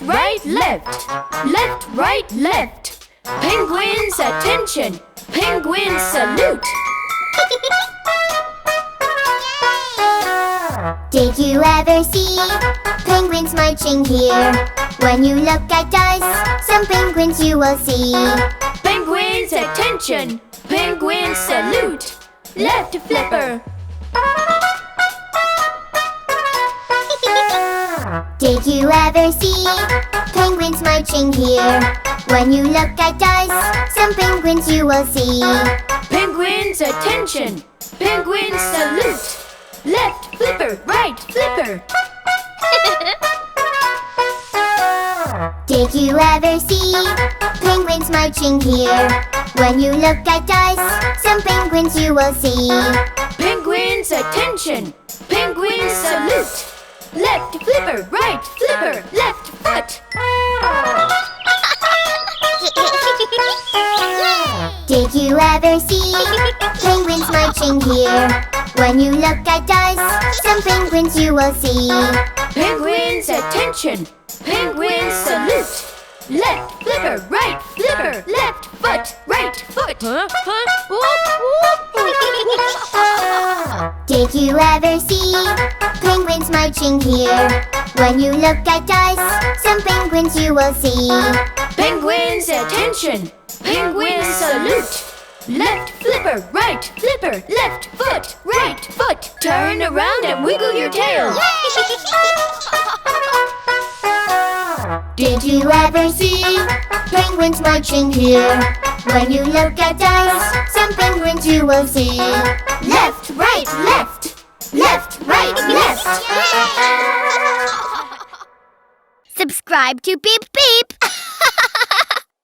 Left, right, left. Left, right, left. Penguins, attention. Penguins, salute. Did you ever see penguins marching here? When you look at us, some penguins you will see. Penguins, attention. Penguins, salute. Left flipper. Did you ever see penguins marching here? When you look at us, some penguins you will see. Penguins, attention. Penguins, salute. Left flipper, right flipper. Did you ever see penguins marching here? When you look at us, some penguins you will see. Penguins, attention. Penguins, salute. Left flipper, right flipper, left foot. Did you ever see penguins marching here? When you look at us, some penguins you will see. Penguins, attention. Penguins, salute. Left flipper, right flipper, left foot, right foot. Did you ever see penguins marching here? When you look at us, some penguins you will see. Penguins, attention. Penguins, salute. Left flipper, right flipper, left foot, right foot. Turn around and wiggle your tail. Did you ever see penguins marching here? When you look at us, some penguins you will see. Left, right, left. Left, right, left. Subscribe to Beep Beep.